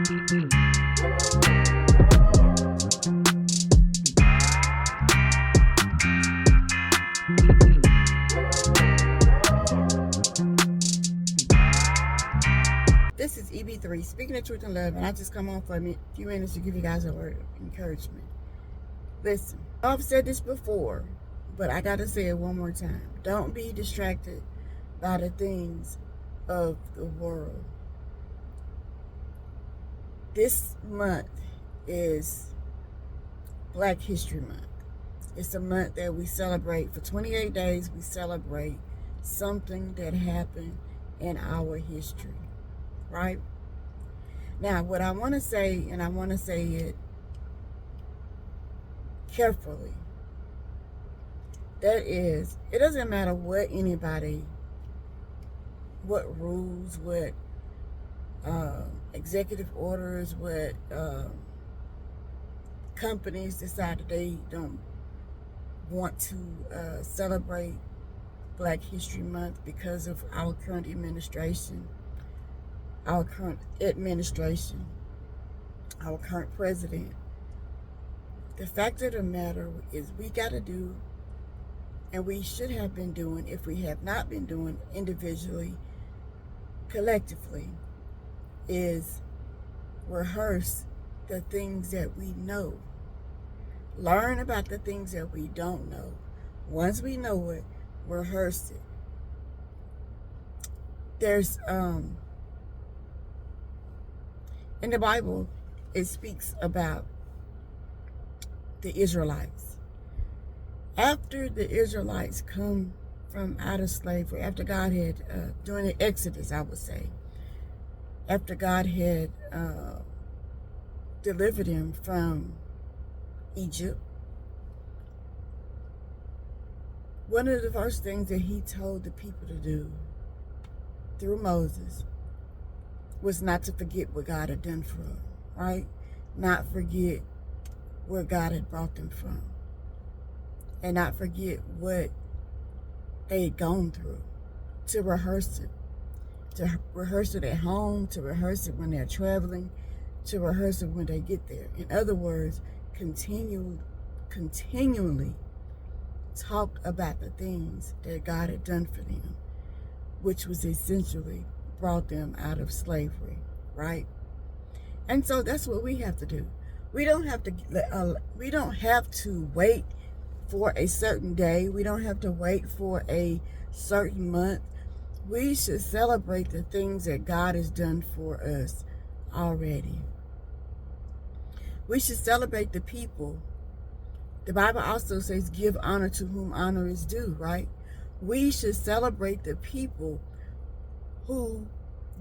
This is EB3, speaking the truth in love, and I just come on for a few minutes to give you guys a word of encouragement. Listen, I've said this before, but I gotta say it one more time. Don't be distracted by the things of the world. This month is Black History Month. It's a month that we celebrate. For 28 days, we celebrate something that happened in our history, right? Now, what I want to say, and I want to say it carefully, that is, it doesn't matter what anybody, what rules, what executive orders, what companies decide that they don't want to celebrate Black History Month because of our current administration, our current president. The fact of the matter is we got to do, and we should have been doing, if we have not been doing individually, collectively, is rehearse the things that we know. Learn about the things that we don't know. Once we know it, rehearse it. There's in the Bible, it speaks about the Israelites. After the Israelites come from out of slavery, after God had, during the Exodus, I would say, after God had delivered him from Egypt, one of the first things that he told the people to do through Moses was not to forget what God had done for them, right? Not forget where God had brought them from, and not forget what they had gone through, to rehearse it at home, to rehearse it when they're traveling, to rehearse it when they get there. In other words, continually talk about the things that God had done for them, which was essentially brought them out of slavery, right? And so that's what we have to do. We don't have to wait for a certain day. We don't have to wait for a certain month. We should celebrate the things that God has done for us already. We should celebrate the people. The Bible also says, give honor to whom honor is due, right? We should celebrate the people who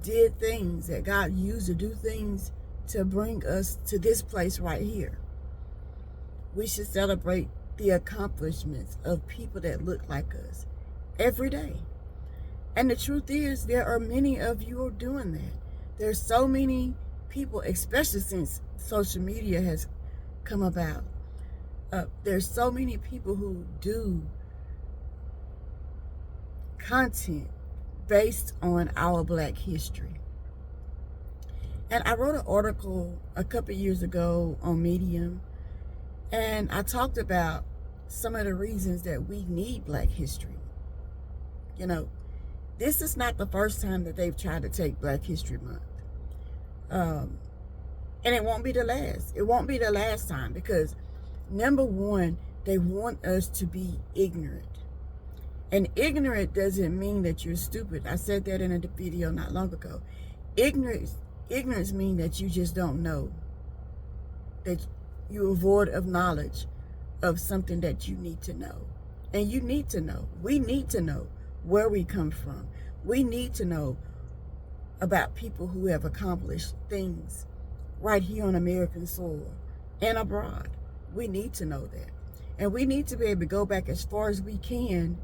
did things that God used to do things to bring us to this place right here. We should celebrate the accomplishments of people that look like us every day. And the truth is, there are many of you who are doing that. There's so many people, especially since social media has come about. There's so many people who do content based on our Black history. And I wrote an article a couple years ago on Medium, and I talked about some of the reasons that we need Black history. You know, this is not the first time that they've tried to take Black History Month. And it won't be the last. It won't be the last time, because number one, they want us to be ignorant. And ignorant doesn't mean that you're stupid. I said that in a video not long ago. Ignorance means that you just don't know. That you're void of knowledge of something that you need to know. And you need to know. We need to know where we come from. We need to know about people who have accomplished things right here on American soil and abroad. We need to know that. And we need to be able to go back as far as we can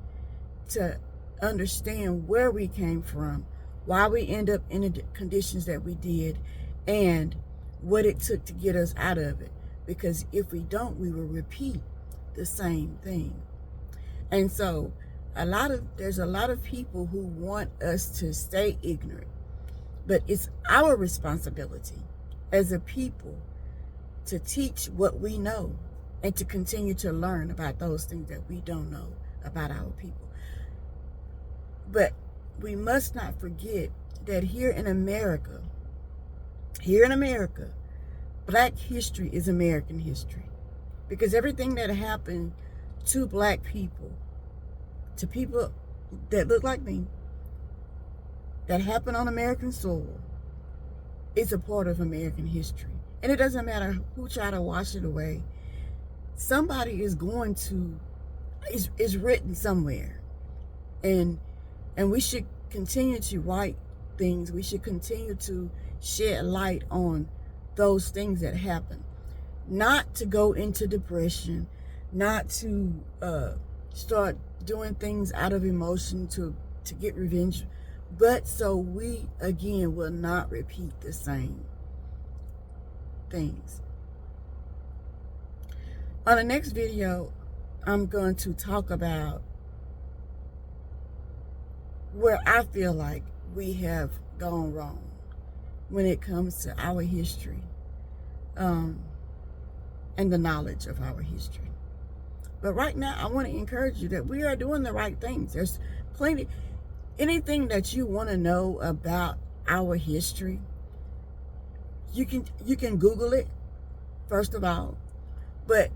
to understand where we came from, why we end up in the conditions that we did, and what it took to get us out of it. Because if we don't, we will repeat the same thing. And so there's a lot of people who want us to stay ignorant, but it's our responsibility as a people to teach what we know and to continue to learn about those things that we don't know about our people. But we must not forget that here in America, Black history is American history. Because everything that happened to Black people, to people that look like me, that happened on American soil, is a part of American history. And it doesn't matter who try to wash it away. Somebody is going to, is written somewhere. And we should continue to write things. We should continue to shed light on those things that happen. Not to go into depression, not to start doing things out of emotion to get revenge, but so we, again, will not repeat the same things. On the next video, I'm going to talk about where I feel like we have gone wrong when it comes to our history and the knowledge of our history. But right now, I want to encourage you that we are doing the right things. There's plenty, anything that you want to know about our history, you can Google it, first of all. But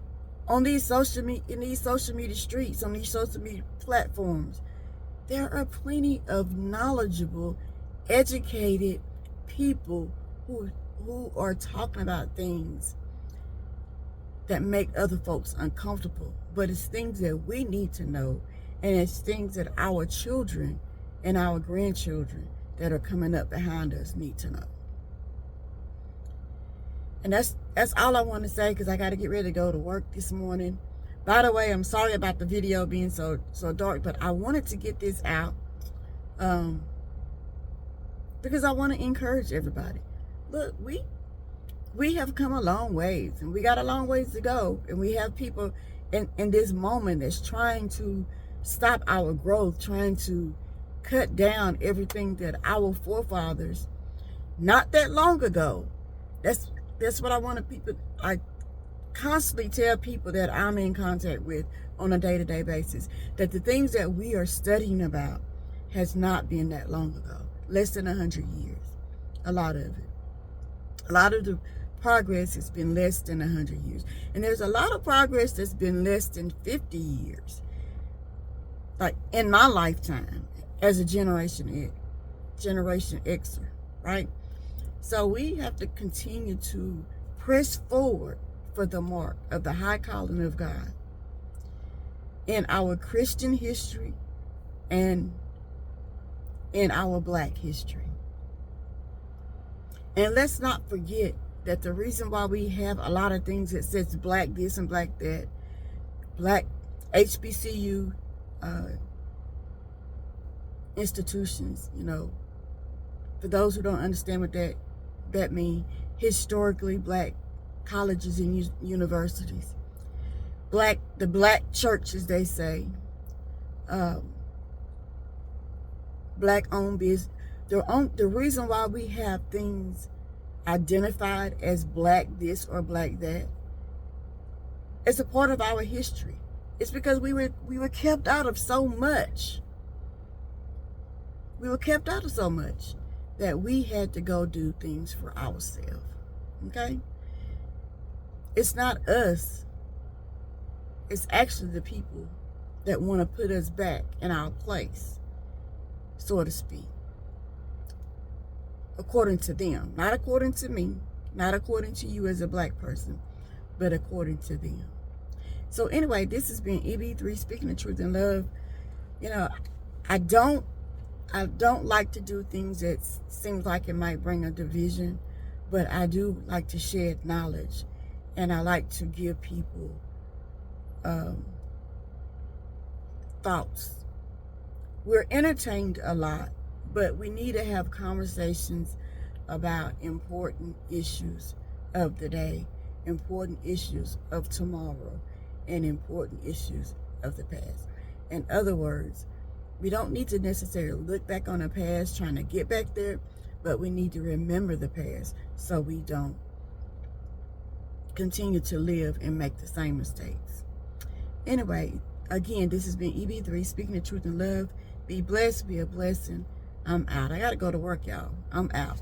on these social media streets, on these social media platforms, there are plenty of knowledgeable, educated people who are talking about things that make other folks uncomfortable. But it's things that we need to know, and it's things that our children and our grandchildren that are coming up behind us need to know. And that's all I want to say, because I got to get ready to go to work this morning. By the way, I'm sorry about the video being so dark, but I wanted to get this out because I want to encourage everybody. Look, we have come a long ways, and we got a long ways to go. And we have people in this moment that's trying to stop our growth, trying to cut down everything that our forefathers, not that long ago. That's what I want people. I constantly tell people that I'm in contact with on a day-to-day basis that the things that we are studying about has not been that long ago, less than 100 years. A lot of it. A lot of the progress has been less than 100 years. And there's a lot of progress that's been less than 50 years. Like in my lifetime as a Generation Xer, right? So we have to continue to press forward for the mark of the high calling of God in our Christian history and in our Black history. And let's not forget that the reason why we have a lot of things that says Black this and Black that, Black HBCU institutions, you know, for those who don't understand what that means, historically Black colleges and universities, the Black churches, they say, Black-owned business. The reason why we have things identified as Black this or Black that, it's a part of our history. It's because we were kept out of so much. We were kept out of so much that we had to go do things for ourselves. Okay? It's not us. It's actually the people that want to put us back in our place, so to speak. According to them. Not according to me. Not according to you as a Black person. But according to them. So anyway, this has been EB3 speaking the truth in love. You know, I don't like to do things that seems like it might bring a division, but I do like to shed knowledge, and I like to give people thoughts. We're entertained a lot, but we need to have conversations about important issues of the day, important issues of tomorrow, and important issues of the past. In other words, we don't need to necessarily look back on the past trying to get back there, but we need to remember the past so we don't continue to live and make the same mistakes. Anyway, again, this has been EB3, speaking the truth in love. Be blessed, be a blessing. I'm out. I got to go to work, y'all. I'm out.